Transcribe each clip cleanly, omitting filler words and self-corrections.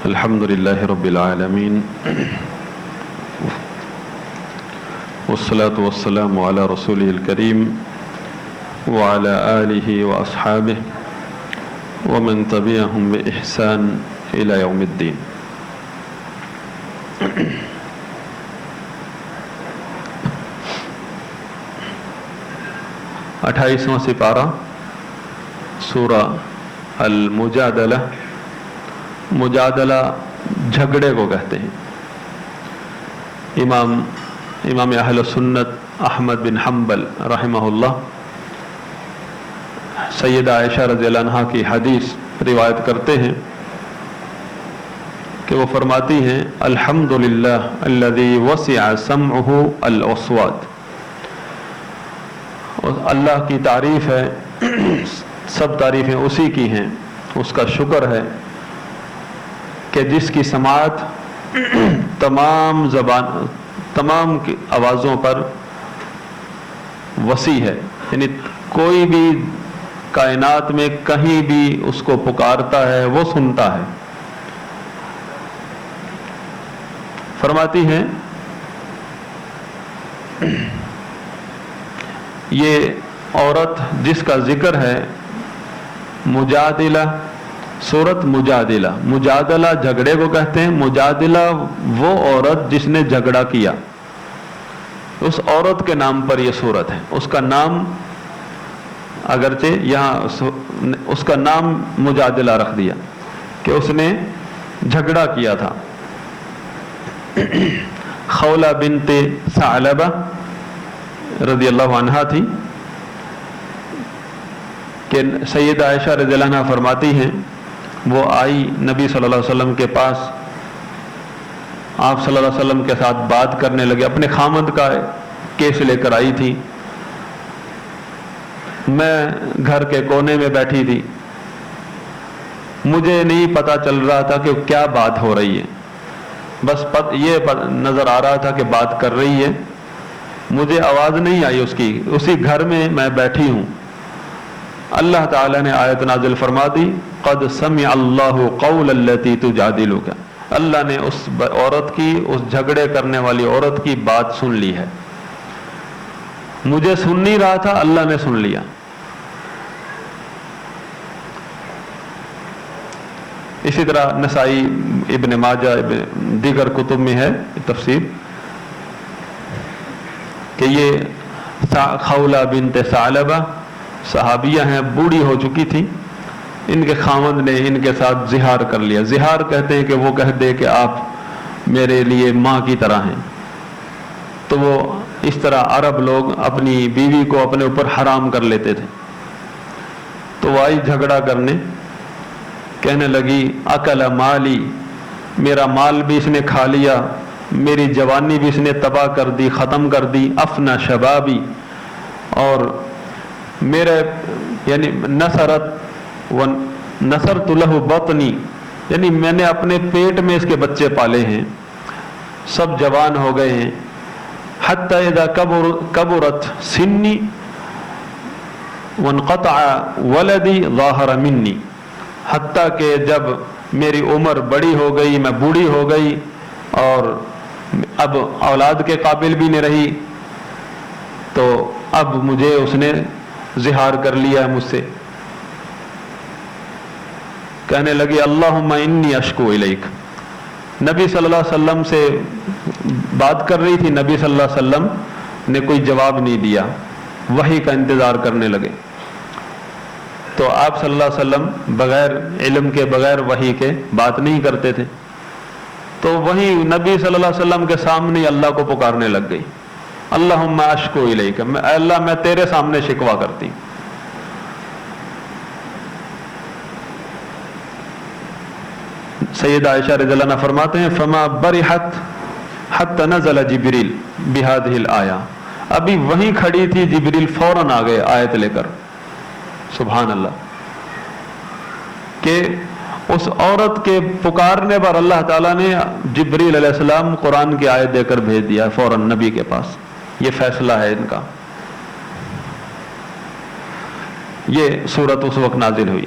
الحمد لله رب العالمين والصلاة والسلام على رسوله الكريم وعلى آله وأصحابه ومن تبعهم بإحسان إلى يوم الدين. اٹھائیسواں سپارہ سورہ المجادلہ. مجادلہ جھگڑے کو کہتے ہیں. امام اہل سنت احمد بن حنبل رحمہ اللہ سیدہ عائشہ رضی اللہ عنہا کی حدیث روایت کرتے ہیں کہ وہ فرماتی ہیں الحمدللہ الذی وسع سمعہ الاصوات. اللہ کی تعریف ہے، سب تعریفیں اسی کی ہیں، اس کا شکر ہے کہ جس کی سماعت تمام کی آوازوں پر وسیع ہے، یعنی کوئی بھی کائنات میں کہیں بھی اس کو پکارتا ہے وہ سنتا ہے. فرماتی ہیں یہ عورت جس کا ذکر ہے مجادلہ، سورت مجادلہ. مجادلہ جھگڑے کو کہتے ہیں. مجادلہ وہ عورت جس نے جھگڑا کیا، اس عورت کے نام پر یہ سورت ہے. اس کا نام اگرچہ یہاں اس کا نام مجادلہ رکھ دیا کہ اس نے جھگڑا کیا تھا. خولہ بنت ثعلبہ رضی اللہ عنہا تھی کہ سیدہ عائشہ رضی اللہ عنہا فرماتی ہیں وہ آئی نبی صلی اللہ علیہ وسلم کے پاس، آپ صلی اللہ علیہ وسلم کے ساتھ بات کرنے لگے. اپنے خامند کا کیس لے کر آئی تھی. میں گھر کے کونے میں بیٹھی تھی، مجھے نہیں پتا چل رہا تھا کہ کیا بات ہو رہی ہے، بس یہ نظر آ رہا تھا کہ بات کر رہی ہے. مجھے آواز نہیں آئی اس کی. اسی گھر میں بیٹھی ہوں. اللہ تعالیٰ نے آیت نازل فرما دی قد سمع اللہ قول التی تجادلک. اللہ نے اس عورت کی، اس جھگڑے کرنے والی عورت کی بات سن لی ہے. مجھے سن نہیں رہا تھا، اللہ نے سن لیا. اسی طرح نسائی، ابن ماجہ، دیگر کتب میں ہے تفسیر کہ یہ خولہ بنت ثعلبہ صحابیہ ہیں، بوڑھی ہو چکی تھی. ان کے خاوند نے ان کے ساتھ زہار کر لیا. زہار کہتے ہیں کہ وہ کہہ دے کہ آپ میرے لیے ماں کی طرح ہیں. تو وہ اس طرح عرب لوگ اپنی بیوی کو اپنے اوپر حرام کر لیتے تھے. تو وہ آئی جھگڑا کرنے، کہنے لگی اکل مالی، میرا مال بھی اس نے کھا لیا، میری جوانی بھی اس نے تباہ کر دی، ختم کر دی. افنا شبابی، اور میرے یعنی نصرت لہ بطنی، یعنی میں نے اپنے پیٹ میں اس کے بچے پالے ہیں، سب جوان ہو گئے ہیں. حتی اذا کبرت سنی وانقطع ولدی ظاہر منی. حتیٰ کہ جب میری عمر بڑی ہو گئی، میں بوڑھی ہو گئی اور اب اولاد کے قابل بھی نہیں رہی، تو اب مجھے اس نے زہار کر لیا ہے مجھ سے. کہنے لگی اللہم انی اشکو الیک. نبی صلی اللہ علیہ وسلم سے بات کر رہی تھی، نبی صلی اللہ علیہ وسلم نے کوئی جواب نہیں دیا، وحی کا انتظار کرنے لگے. تو آپ صلی اللہ علیہ وسلم بغیر علم کے، بغیر وحی کے بات نہیں کرتے تھے. تو وہی نبی صلی اللہ علیہ وسلم کے سامنے اللہ کو پکارنے لگ گئی. اللہم اشکو الیک، اللہ میں تیرے سامنے شکوہ کرتی. سیدہ عائشہ رضی اللہ عنہا فرماتے ہیں فما برحت حتی نزل جبریل بہذہ الآیہ. ابھی وہیں کھڑی تھی، جبریل فوراً آ گئے آیت لے کر. سبحان اللہ، کہ اس عورت کے پکارنے پر اللہ تعالیٰ نے جبریل علیہ السلام قرآن کی آیت دے کر بھیج دیا فوراً نبی کے پاس. یہ فیصلہ ہے ان کا. یہ سورت اس وقت نازل ہوئی.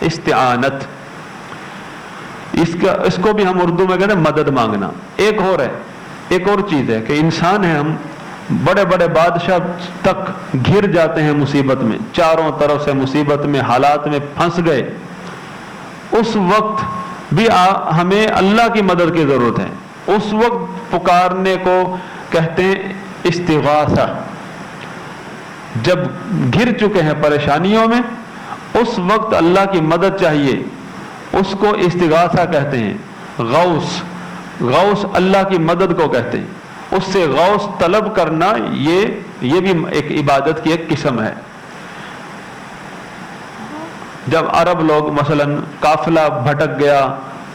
استعانت، اس کو بھی ہم اردو میں کہتے ہیں مدد مانگنا۔ ایک اور چیز ہے کہ انسان ہے، ہم بڑے بڑے بادشاہ تک گھر جاتے ہیں مصیبت میں، چاروں طرف سے مصیبت میں، حالات میں پھنس گئے، اس وقت بھی ہمیں اللہ کی مدد کی ضرورت ہے۔ اس وقت پکارنے کو کہتے ہیں استغاثہ۔ جب گر چکے ہیں پریشانیوں میں، اس وقت اللہ کی مدد چاہیے، اس کو استغاثہ کہتے ہیں۔ غوث اللہ کی مدد کو کہتے ہیں، اس سے غوث طلب کرنا یہ بھی ایک عبادت کی ایک قسم ہے۔ جب عرب لوگ مثلا قافلہ بھٹک گیا،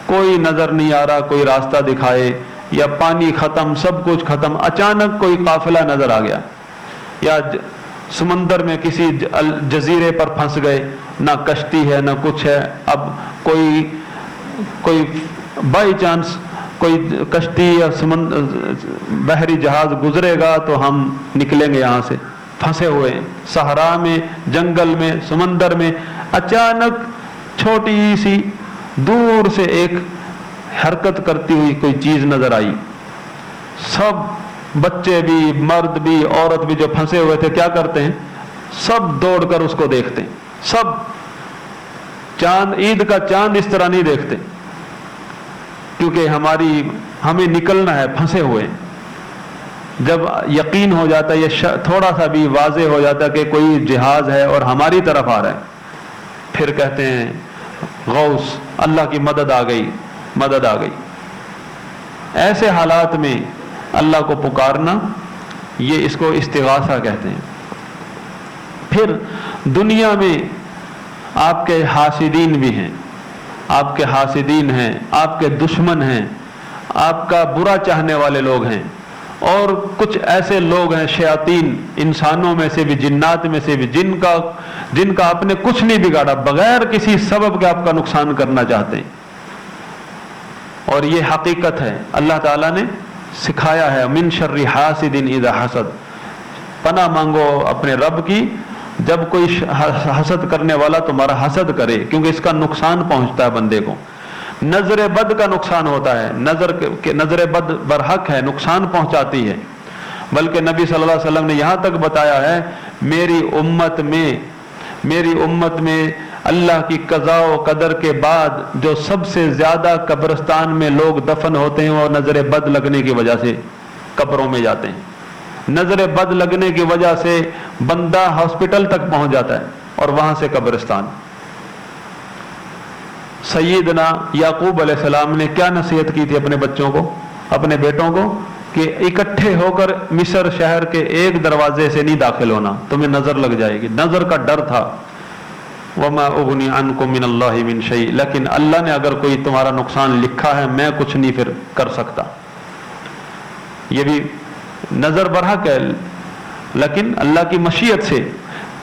کوئی نظر نہیں آ رہا، کوئی راستہ دکھائے، یا پانی ختم، سب کچھ ختم، اچانک کوئی قافلہ نظر آ گیا، یا سمندر میں کسی جزیرے پر پھنس گئے، نہ کشتی ہے نہ کچھ ہے، اب کوئی بائی چانس کوئی کشتی یا بحری جہاز گزرے گا تو ہم نکلیں گے یہاں سے، پھنسے ہوئے ہیں صحرا میں، جنگل میں، سمندر میں، اچانک چھوٹی سی دور سے ایک حرکت کرتی ہوئی کوئی چیز نظر آئی، سب بچے بھی، مرد بھی، عورت بھی جو پھنسے ہوئے تھے کیا کرتے ہیں؟ سب دوڑ کر اس کو دیکھتے ہیں۔ سب عید کا چاند اس طرح نہیں دیکھتے، کیونکہ ہمیں نکلنا ہے، پھنسے ہوئے۔ جب یقین ہو جاتا ہے، یہ تھوڑا سا بھی واضح ہو جاتا ہے کہ کوئی جہاز ہے اور ہماری طرف آ رہا ہے، پھر کہتے ہیں غوث، اللہ کی مدد آ گئی، مدد آ گئی۔ ایسے حالات میں اللہ کو پکارنا، یہ اس کو استغاثہ کہتے ہیں۔ پھر دنیا میں آپ کے حاسدین بھی ہیں، آپ کے حاسدین ہیں، آپ کے دشمن ہیں، آپ کا برا چاہنے والے لوگ ہیں، اور کچھ ایسے لوگ ہیں شیاطین، انسانوں میں سے بھی، جنات میں سے بھی، جن کا آپ نے کچھ نہیں بگاڑا، بغیر کسی سبب کے آپ کا نقصان کرنا چاہتے ہیں۔ اور یہ حقیقت ہے، اللہ تعالیٰ نے سکھایا ہے، من شر حاسد اذا حسد، پناہ مانگو اپنے رب کی جب کوئی حسد کرنے والا تمہارا حسد کرے، کیونکہ اس کا نقصان پہنچتا ہے بندے کو۔ نظر بد کا نقصان ہوتا ہے، نظر بد برحق ہے، نقصان پہنچاتی ہے۔ بلکہ نبی صلی اللہ علیہ وسلم نے یہاں تک بتایا ہے، میری امت میں اللہ کی قضاء و قدر کے بعد جو سب سے زیادہ قبرستان میں لوگ دفن ہوتے ہیں وہ نظر بد لگنے کی وجہ سے قبروں میں جاتے ہیں۔ نظر بد لگنے کی وجہ سے بندہ ہاسپٹل تک پہنچ جاتا ہے اور وہاں سے قبرستان۔ سیدنا یعقوب علیہ السلام نے کیا نصیحت کی تھی اپنے بچوں کو، اپنے بیٹوں کو، کہ اکٹھے ہو کر مصر شہر کے ایک دروازے سے نہیں داخل ہونا، تمہیں نظر لگ جائے گی۔ نظر کا ڈر تھا۔ وَمَا أُغْنِي عَنْكُم مِّنَ اللَّهِ مِن شَيْءٍ، لیکن اللہ نے اگر کوئی تمہارا نقصان لکھا ہے، میں کچھ نہیں پھر کر سکتا۔ یہ بھی نظر برحق ہے، لیکن اللہ کی مشیت سے،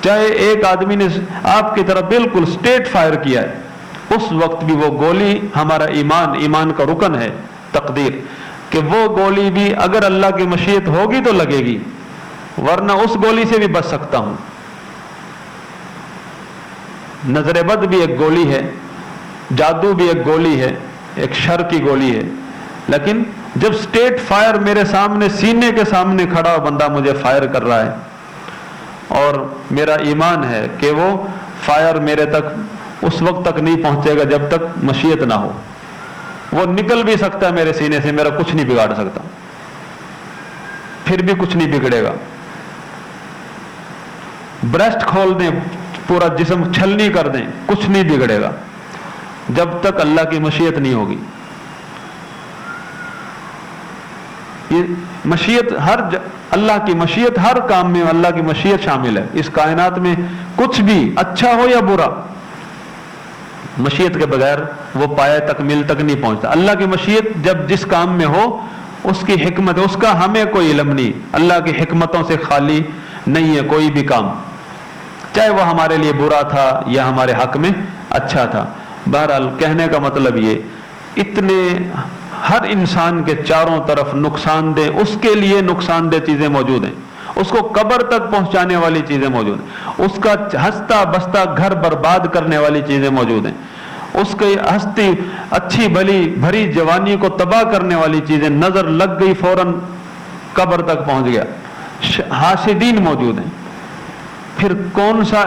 چاہے ایک آدمی نے آپ کی طرف بالکل سٹیٹ فائر کیا ہے، اس وقت بھی وہ گولی، ہمارا ایمان کا رکن ہے تقدیر، کہ وہ گولی بھی اگر اللہ کی مشیت ہوگی تو لگے گی، ورنہ اس گولی سے بھی بچ سکتا ہوں۔ نظر بد بھی ایک گولی ہے، جادو بھی ایک گولی ہے، ایک شر کی گولی ہے، لیکن جب سٹیٹ فائر میرے سامنے، سینے کے سامنے کھڑا بندہ مجھے فائر کر رہا ہے، اور میرا ایمان ہے کہ وہ فائر میرے تک اس وقت تک نہیں پہنچے گا جب تک مشیت نہ ہو، وہ نکل بھی سکتا ہے میرے سینے سے، میرا کچھ نہیں بگاڑ سکتا، پھر بھی کچھ نہیں بگڑے گا۔ بریسٹ کھول دیں، پورا جسم چھلنی کر دیں، کچھ نہیں بگڑے گا جب تک اللہ کی مشیت نہیں ہوگی۔ مشیت اللہ کی مشیت، ہر کام میں اللہ کی مشیت شامل ہے۔ اس کائنات میں کچھ بھی اچھا ہو یا برا، مشیت کے بغیر وہ پایہ تکمیل تک نہیں پہنچتا۔ اللہ کی مشیت جب جس کام میں ہو، اس کی حکمت، اس کا ہمیں کوئی علم نہیں، اللہ کی حکمتوں سے خالی نہیں ہے کوئی بھی کام، چاہے وہ ہمارے لیے برا تھا یا ہمارے حق میں اچھا تھا۔ بہرحال کہنے کا مطلب یہ، اتنے ہر انسان کے چاروں طرف نقصان دہ، اس کے لیے نقصان دہ چیزیں موجود ہیں، اس کو قبر تک پہنچانے والی چیزیں موجود ہیں، اس کا ہنستا بستا گھر برباد کرنے والی چیزیں موجود ہیں، اس کی ہستی اچھی بھلی بھری جوانی کو تباہ کرنے والی چیزیں، نظر لگ گئی فوراً قبر تک پہنچ گیا، حاسدین موجود ہیں۔ پھر کون سا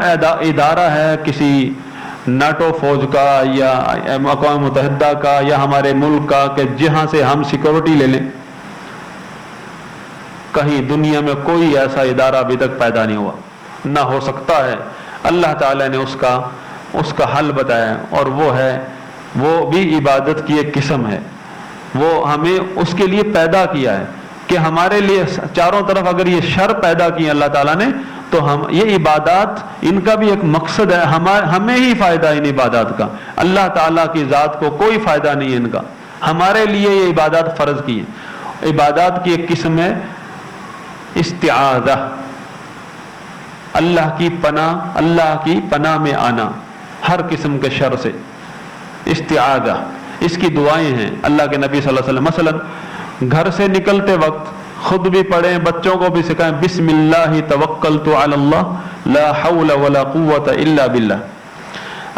ادارہ ہے کسی نیٹو فوج کا یا اقوام متحدہ کا یا ہمارے ملک کا کہ جہاں سے ہم سیکورٹی لے لیں؟ کہیں دنیا میں کوئی ایسا ادارہ ابھی تک پیدا نہیں ہوا، نہ ہو سکتا ہے۔ اللہ تعالیٰ نے اس کا حل بتایا، اور وہ بھی عبادت کی ایک قسم ہے۔ وہ ہمیں اس کے لیے پیدا کیا ہے کہ ہمارے لیے چاروں طرف اگر یہ شر پیدا کی اللہ تعالیٰ نے، تو یہ عبادات ان کا بھی ایک مقصد ہے، ہمیں ہی فائدہ ان عبادات کا، اللہ تعالیٰ کی ذات کو کوئی فائدہ نہیں ہے ان کا، ہمارے لیے یہ عبادات فرض کی ہے۔ عبادات کی ایک قسم ہے استعاذہ، اللہ کی پناہ میں آنا ہر قسم کے شر سے، استعاذہ۔ اس کی دعائیں ہیں اللہ کے نبی صلی اللہ علیہ وسلم، مثلا گھر سے نکلتے وقت خود بھی پڑھیں، بچوں کو بھی سکھائیں، بسم اللہ توکلت علی اللہ لا حول ولا قوت الا باللہ۔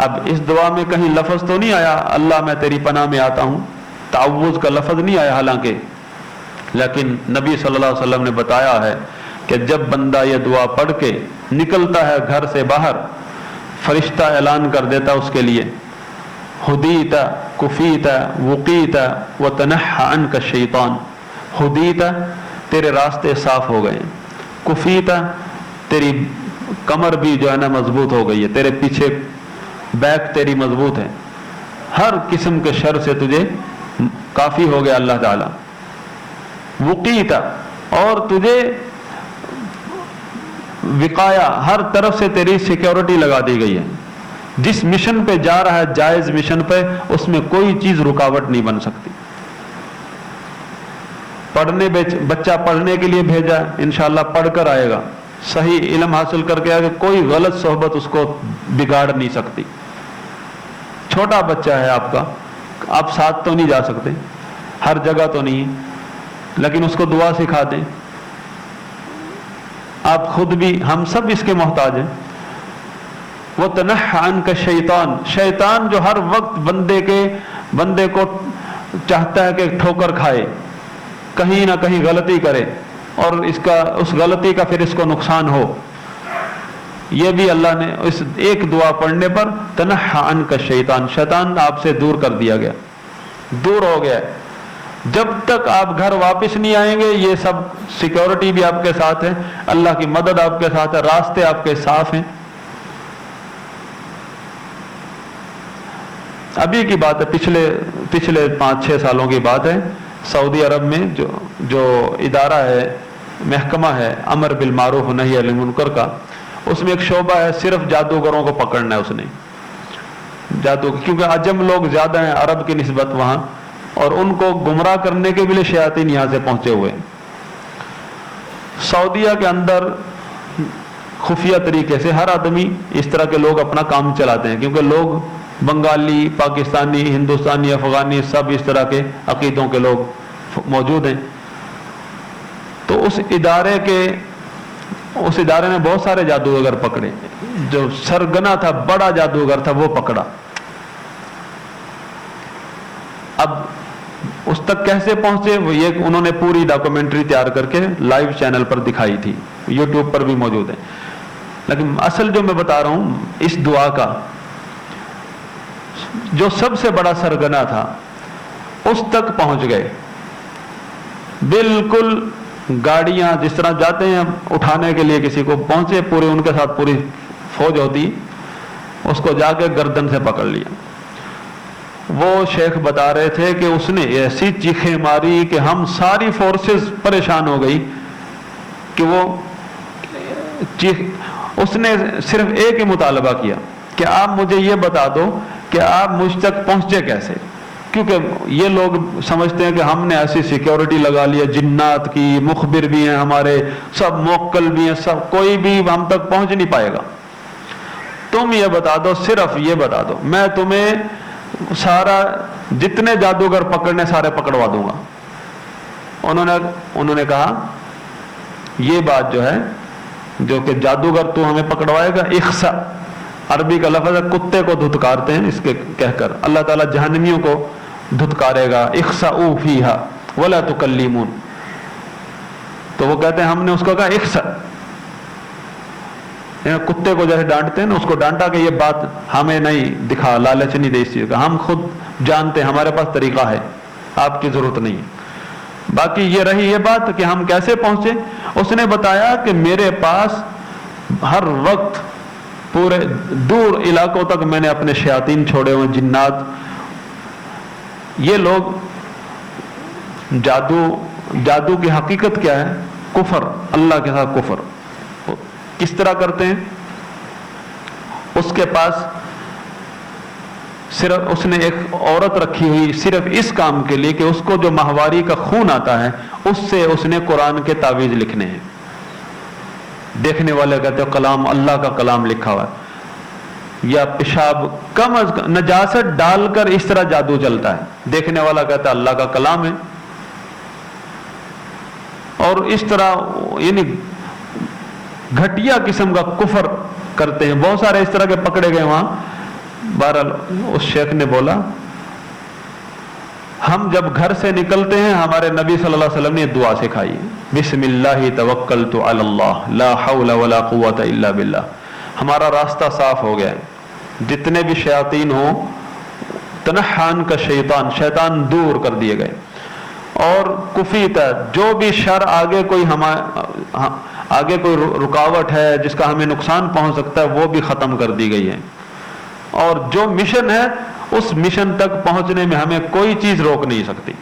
اب اس دعا میں کہیں لفظ تو نہیں آیا اللہ میں تیری پناہ میں آتا ہوں، تعوذ کا لفظ نہیں آیا حالانکہ، لیکن نبی صلی اللہ علیہ وسلم نے بتایا ہے کہ جب بندہ یہ دعا پڑھ کے نکلتا ہے گھر سے باہر، فرشتہ اعلان کر دیتا اس کے لیے، ہدیت کفیت وقیت وتنحى عنك الشیطان۔ ہدیت تیرے راستے صاف ہو گئے، کفیت تیری کمر بھی جو ہے نا مضبوط ہو گئی ہے، تیرے پیچھے بیک تیری مضبوط ہے، ہر قسم کے شر سے تجھے کافی ہو گیا اللہ تعالیٰ۔ وقیت، اور تجھے وقایا، ہر طرف سے تیری سیکیورٹی لگا دی گئی ہے، جس مشن پہ جا رہا ہے جائز مشن پہ، اس میں کوئی چیز رکاوٹ نہیں بن سکتی۔ بچہ پڑھنے کے لیے بھیجا، انشاءاللہ پڑھ کر آئے گا، صحیح علم حاصل کر کے آئے گا، کوئی غلط صحبت اس کو بگاڑ نہیں سکتی۔ چھوٹا بچہ ہے آپ کا، آپ ساتھ تو نہیں جا سکتے، ہر جگہ تو نہیں ہے، لیکن اس کو دعا سکھا دیں۔ آپ خود بھی، ہم سب اس کے محتاج ہیں۔ وَتَنَحَّ عَنْكَ الشَّيْطَانُ، شیطان جو ہر وقت بندے کو چاہتا ہے کہ ٹھوکر کھائے، کہیں نہ کہیں غلطی کرے، اور اس غلطی کا پھر اس کو نقصان ہو، یہ بھی اللہ نے اس ایک دعا پڑھنے پر تنحى عنك الشیطان، شیطان آپ سے دور کر دیا گیا، دور ہو گیا۔ جب تک آپ گھر واپس نہیں آئیں گے یہ سب سیکیورٹی بھی آپ کے ساتھ ہے، اللہ کی مدد آپ کے ساتھ ہے، راستے آپ کے صاف ہیں۔ ابھی کی بات ہے، پچھلے 5-6 سالوں کی بات ہے، سعودی عرب میں جو ادارہ ہے، محکمہ ہے امر بالمعروف نہی عن المنکر کا، اس میں ایک شعبہ ہے صرف جادوگروں کو پکڑنا ہے۔ اس نے کیونکہ عجم لوگ زیادہ ہیں عرب کی نسبت وہاں، اور ان کو گمراہ کرنے کے لیے شیاطین یہاں سے پہنچے ہوئے ہیں۔ سعودیہ کے اندر خفیہ طریقے سے ہر آدمی اس طرح کے لوگ اپنا کام چلاتے ہیں، کیونکہ لوگ بنگالی، پاکستانی، ہندوستانی، افغانی، سب اس طرح کے عقیدوں کے لوگ موجود ہیں۔ تو اس ادارے نے بہت سارے جادوگر پکڑے، جو سرگنا تھا، بڑا جادوگر تھا، وہ پکڑا۔ اب اس تک کیسے پہنچے، وہ یہ انہوں نے پوری ڈاکومنٹری تیار کر کے لائیو چینل پر دکھائی تھی، یوٹیوب پر بھی موجود ہے۔ لیکن اصل جو میں بتا رہا ہوں اس دعا کا، جو سب سے بڑا سرگنا تھا اس تک پہنچ گئے، بالکل گاڑیاں جس طرح جاتے ہیں اٹھانے کے لیے کسی کو، پہنچے، پورے ان کے ساتھ پوری فوج ہوتی، اس کو جا کے گردن سے پکڑ لیا۔ وہ شیخ بتا رہے تھے کہ اس نے ایسی چیخیں ماری کہ ہم ساری فورسز پریشان ہو گئی، کہ وہ اس نے صرف ایک ہی مطالبہ کیا کہ آپ مجھے یہ بتا دو کہ آپ مجھ تک پہنچے کیسے، کیونکہ یہ لوگ سمجھتے ہیں کہ ہم نے ایسی سیکیورٹی لگا لی ہے، جنات کی، مخبر بھی ہیں ہمارے، سب موکل بھی ہیں، سب، کوئی بھی ہم تک پہنچ نہیں پائے گا، تم یہ بتا دو، صرف یہ بتا دو، میں تمہیں سارا جتنے جادوگر پکڑنے سارے پکڑوا دوں گا۔ انہوں نے کہا یہ بات جو ہے جو کہ جادوگر تو ہمیں پکڑوائے گا، اخسا عربی کا لفظ ہے، کتے کو دھتکارتے ہیں اس کے کہہ کر، اللہ تعالیٰ جہنمیوں کو دھتکارے گا، اخسؤ فیہا ولا تکلمون. تو وہ کہتے ہیں ہم نے اس کو کہا اخسا، کتے کو جیسے ڈانٹتے ہیں نا، اس کو ڈانٹا کہ یہ بات ہمیں نہیں دکھا، لالچ نہیں دے اس چیز کا، ہم خود جانتے ہیں، ہمارے پاس طریقہ ہے، آپ کی ضرورت نہیں ہے. باقی یہ رہی یہ بات کہ ہم کیسے پہنچے. اس نے بتایا کہ میرے پاس ہر وقت پورے دور علاقوں تک میں نے اپنے شیاطین چھوڑے ہوئے، جنات. یہ لوگ جادو کی حقیقت کیا ہے؟ کفر، اللہ کے ساتھ کفر. کس طرح کرتے ہیں؟ اس کے پاس صرف اس نے ایک عورت رکھی ہوئی صرف اس کام کے لیے کہ اس کو جو ماہواری کا خون آتا ہے اس سے اس نے قرآن کے تعویذ لکھنے ہیں. دیکھنے والے کہتے ہیں کلام اللہ کا کلام لکھا ہوا ہے، یا پیشاب کم از کم نجاست ڈال کر اس طرح جادو چلتا ہے. دیکھنے والا کہتا ہے اللہ کا کلام ہے. اور اس طرح یعنی گھٹیا قسم کا کفر کرتے ہیں. بہت سارے اس طرح کے پکڑے گئے وہاں. بہرحال اس شیخ نے بولا ہم جب گھر سے نکلتے ہیں ہمارے نبی صلی اللہ علیہ وسلم نے دعا سکھائی ہے، بسم اللہ توکلت علی اللہ لا حول ولا قوت الا باللہ. ہمارا راستہ صاف ہو گیا ہے. جتنے بھی شیاطین ہوں تنحان کا شیطان دور کر دیے گئے. اور کفیت ہے، جو بھی شر آگے کوئی رکاوٹ ہے جس کا ہمیں نقصان پہنچ سکتا ہے وہ بھی ختم کر دی گئی ہے. اور جو مشن ہے اس مشن تک پہنچنے میں ہمیں کوئی چیز روک نہیں سکتی.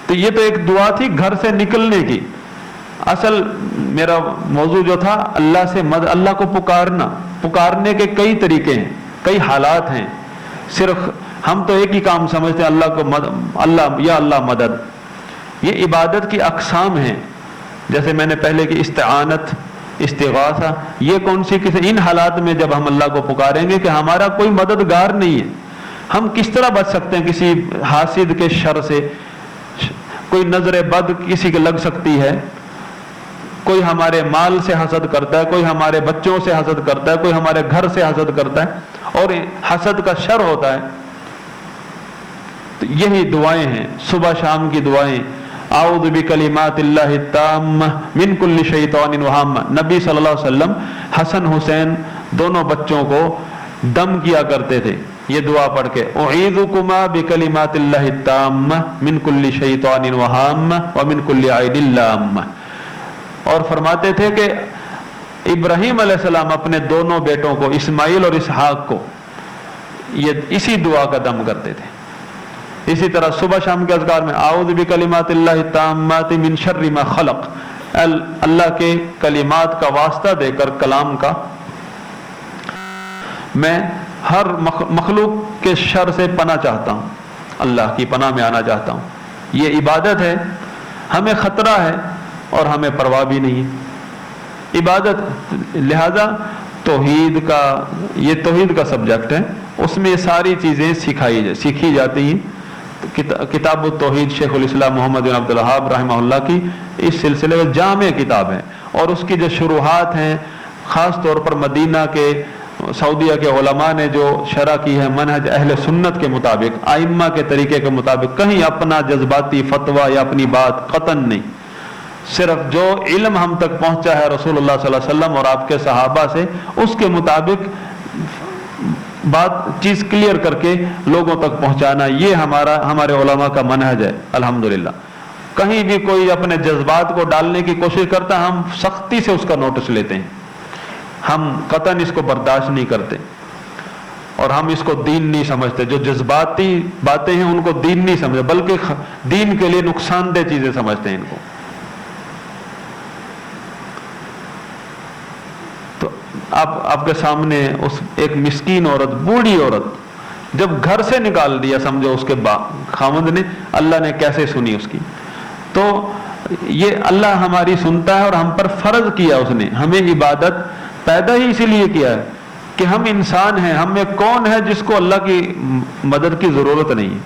تو یہ تو ایک دعا تھی گھر سے نکلنے کی. اصل میرا موضوع جو تھا اللہ سے اللہ کو پکارنے کے کئی طریقے ہیں، کئی حالات ہیں. صرف ہم تو ایک ہی کام سمجھتے ہیں اللہ کو یا اللہ مدد. یہ عبادت کی اقسام ہیں. جیسے میں نے پہلے کی استعانت، استغاثہ، یہ کون سی ان حالات میں جب ہم اللہ کو پکاریں گے کہ ہمارا کوئی مددگار نہیں ہے. ہم کس طرح بچ سکتے ہیں کسی حاسد کے شر سے؟ کوئی نظر بد کسی کے لگ سکتی ہے، کوئی ہمارے مال سے حسد کرتا ہے، کوئی ہمارے بچوں سے حسد کرتا ہے، کوئی ہمارے گھر سے حسد کرتا ہے، اور حسد کا شر ہوتا ہے. تو یہی دعائیں ہیں، صبح شام کی دعائیں. اعوذ بکلمات اللہ التامہ من کل شیطان وہامہ. نبی صلی اللہ علیہ وسلم حسن حسین دونوں بچوں کو دم کیا کرتے تھے یہ دعا پڑھ کے، اعیذکما بکلمات اللہ التامہ من کل شیطان وہامہ ومن کل عین لامہ. اور فرماتے تھے کہ ابراہیم علیہ السلام اپنے دونوں بیٹوں کو اسماعیل اور اسحاق کو یہ اسی دعا کا دم کرتے تھے. اسی طرح صبح شام کے اذکار میں اعوذ بکلمات اللہ التامات من شر ما خلق، اللہ کے کلمات کا واسطہ دے کر کلام کا میں ہر مخلوق کے شر سے پناہ چاہتا ہوں، اللہ کی پناہ میں آنا چاہتا ہوں. یہ عبادت ہے. ہمیں خطرہ ہے اور ہمیں پرواہ بھی نہیں ہے. عبادت لہذا توحید کا سبجیکٹ ہے. اس میں ساری چیزیں سیکھی جاتی ہیں. کتاب التوحید شیخ الاسلام محمد بن عبد الوہاب رحمہ اللہ کی اس سلسلے میں جامع کتاب ہے. اور اس کی جو شروحات ہیں خاص طور پر مدینہ کے سعودیہ کے علماء نے جو شرح کی ہے منہج اہل سنت کے مطابق، ائمہ کے طریقے کے مطابق، کہیں اپنا جذباتی فتویٰ یا اپنی بات قطعاً نہیں. صرف جو علم ہم تک پہنچا ہے رسول اللہ صلی اللہ علیہ وسلم اور آپ کے صحابہ سے، اس کے مطابق بات چیز کلیئر کر کے لوگوں تک پہنچانا، یہ ہمارے علماء کا منہج ہے الحمدللہ. کہیں بھی کوئی اپنے جذبات کو ڈالنے کی کوشش کرتا ہے ہم سختی سے اس کا نوٹس لیتے ہیں. ہم قطعاً اس کو برداشت نہیں کرتے اور ہم اس کو دین نہیں سمجھتے. جو جذباتی باتیں ہیں ان کو دین نہیں سمجھتے بلکہ دین کے لیے نقصان دہ چیزیں سمجھتے ہیں ان کو. تو آپ کے سامنے اس ایک مسکین عورت، بوڑھی عورت جب گھر سے نکال دیا سمجھو اس کے خاوند نے، اللہ نے کیسے سنی اس کی. تو یہ اللہ ہماری سنتا ہے اور ہم پر فرض کیا اس نے. ہمیں عبادت پیدا ہی اسی لیے کیا ہے کہ ہم انسان ہیں. ہم میں کون ہے جس کو اللہ کی مدد کی ضرورت نہیں ہے؟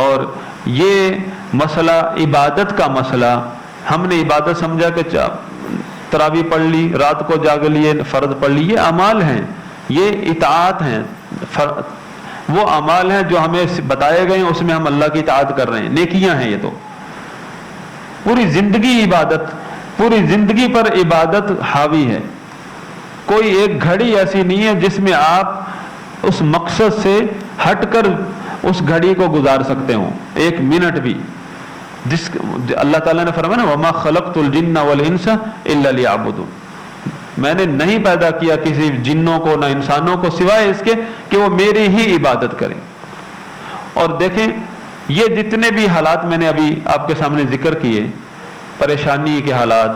اور یہ مسئلہ عبادت کا مسئلہ، ہم نے عبادت سمجھا کہ تراویح پڑھ لی، رات کو جاگ لیے، فرض پڑھ لی، یہ اعمال ہیں، یہ اطاعت ہیں، وہ اعمال ہیں جو ہمیں بتائے گئے ہیں، اس میں ہم اللہ کی اطاعت کر رہے ہیں، نیکیاں ہیں یہ تو۔ پوری زندگی عبادت، پوری زندگی پر عبادت حاوی ہے، کوئی ایک گھڑی ایسی نہیں ہے جس میں آپ اس مقصد سے ہٹ کر اس گھڑی کو گزار سکتے ہوں، ایک منٹ بھی۔ جس اللہ تعالیٰ نے فرمایا نا وَمَا خَلَقْتُ الْجِنَّ وَالْإِنسَ إِلَّا لِيَعْبُدُونِ، میں نے نہیں پیدا کیا کسی جنوں کو نہ انسانوں کو سوائے اس کے کہ وہ میری ہی عبادت کریں۔ اور دیکھیں یہ جتنے بھی حالات میں نے ابھی آپ کے سامنے ذکر کیے، پریشانی کے حالات،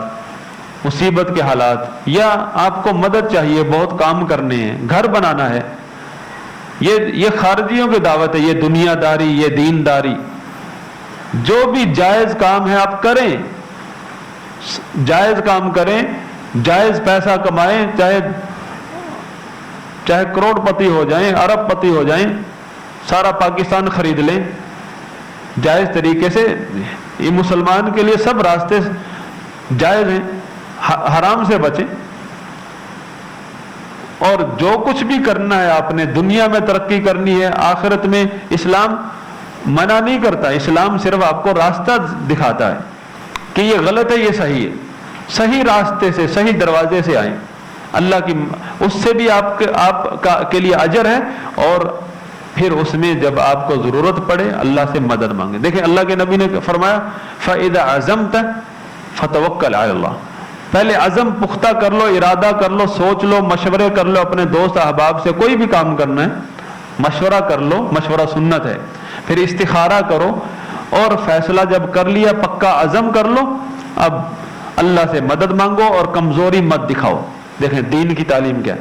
مصیبت کے حالات، یا آپ کو مدد چاہیے، بہت کام کرنے ہیں، گھر بنانا ہے، یہ خارجیوں کی دعوت ہے، یہ دنیا داری، یہ دین داری۔ جو بھی جائز کام ہے آپ کریں، جائز کام کریں، جائز پیسہ کمائیں، چاہے کروڑ پتی ہو جائیں، ارب پتی ہو جائیں، سارا پاکستان خرید لیں، جائز طریقے سے۔ یہ مسلمان کے لیے سب راستے جائز ہیں، حرام سے بچیں۔ اور جو کچھ بھی کرنا ہے آپ نے، دنیا میں ترقی کرنی ہے، آخرت میں، اسلام منع نہیں کرتا، اسلام صرف آپ کو راستہ دکھاتا ہے کہ یہ غلط ہے، یہ صحیح ہے، صحیح راستے سے، صحیح دروازے سے آئیں، اللہ کی اس سے بھی آپ کے لیے اجر ہے، اور پھر اس میں جب آپ کو ضرورت پڑے اللہ سے مدد مانگے۔ دیکھیں اللہ کے نبی نے فرمایا فَإِذَا عَزَمْتَ فَتَوَكَّلْ عَلَى اللَّهِ، پہلے عزم پختہ کر لو، ارادہ کر لو، سوچ لو، مشورے کر لو، اپنے دوست احباب سے کوئی بھی کام کرنا ہے مشورہ کر لو، مشورہ سنت ہے، پھر استخارہ کرو، اور فیصلہ جب کر لیا پکا عزم کر لو، اب اللہ سے مدد مانگو اور کمزوری مت دکھاؤ۔ دیکھیں دین کی تعلیم کیا ہے،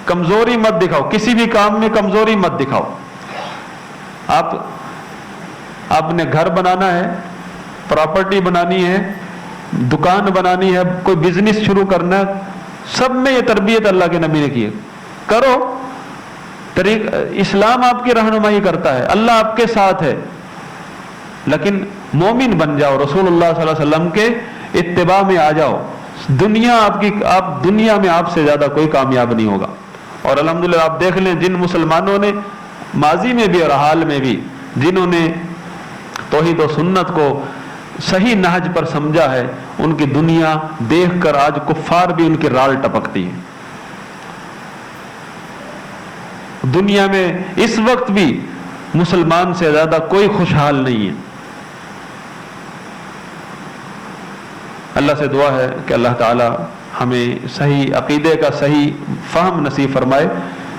کمزوری مت دکھاؤ، کسی بھی کام میں کمزوری مت دکھاؤ۔ آپ نے گھر بنانا ہے، پراپرٹی بنانی ہے، دکان بنانی ہے، کوئی بزنس شروع کرنا ہے، سب میں یہ تربیت اللہ کے نبی نے کی ہے، کرو۔ اسلام آپ کی رہنمائی کرتا ہے، اللہ آپ کے ساتھ ہے، لیکن مومن بن جاؤ، رسول اللہ صلی اللہ علیہ وسلم کے اتباع میں آ جاؤ، آپ دنیا میں آپ سے زیادہ کوئی کامیاب نہیں ہوگا۔ اور الحمدللہ آپ دیکھ لیں جن مسلمانوں نے ماضی میں بھی اور حال میں بھی جنہوں نے توحید و سنت کو صحیح نہج پر سمجھا ہے، ان کی دنیا دیکھ کر آج کفار بھی ان کی رال ٹپکتی ہے۔ دنیا میں اس وقت بھی مسلمان سے زیادہ کوئی خوشحال نہیں ہے۔ اللہ سے دعا ہے کہ اللہ تعالی ہمیں صحیح عقیدے کا صحیح فہم نصیب فرمائے۔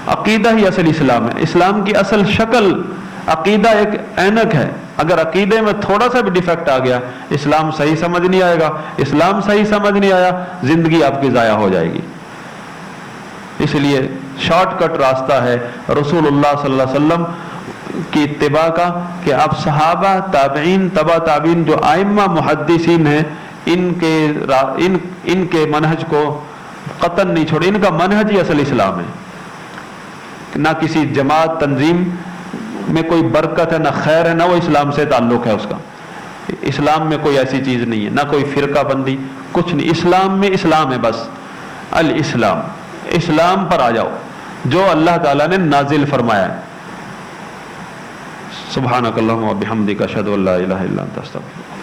عقیدہ ہی اصل اسلام ہے، اسلام کی اصل شکل عقیدہ ایک اینک ہے، اگر عقیدے میں تھوڑا سا بھی ڈیفیکٹ آ گیا اسلام صحیح سمجھ نہیں آئے گا، اسلام صحیح سمجھ نہیں آیا زندگی آپ کی ضائع ہو جائے گی۔ اس لیے شارٹ کٹ راستہ ہے رسول اللہ صلی اللہ علیہ وسلم کی اتباع کا، کہ آپ صحابہ، تابعین، تبع تابعین، جو ائمہ محدثین ہیں، ان کے منہج کو قطعاً نہیں چھوڑے، ان کا منہج ہی اصل اسلام ہے۔ نہ کسی جماعت تنظیم میں کوئی برکت ہے، نہ خیر ہے، نہ وہ اسلام سے تعلق ہے اس کا۔ اسلام میں کوئی ایسی چیز نہیں ہے، نہ کوئی فرقہ بندی، کچھ نہیں۔ اسلام میں اسلام ہے، بس الاسلام، اسلام پر آ جاؤ جو اللہ تعالیٰ نے نازل فرمایا ہے۔ سبحانک اللہم و بحمدک اشہد ان لا الہ الا انت استغفرک۔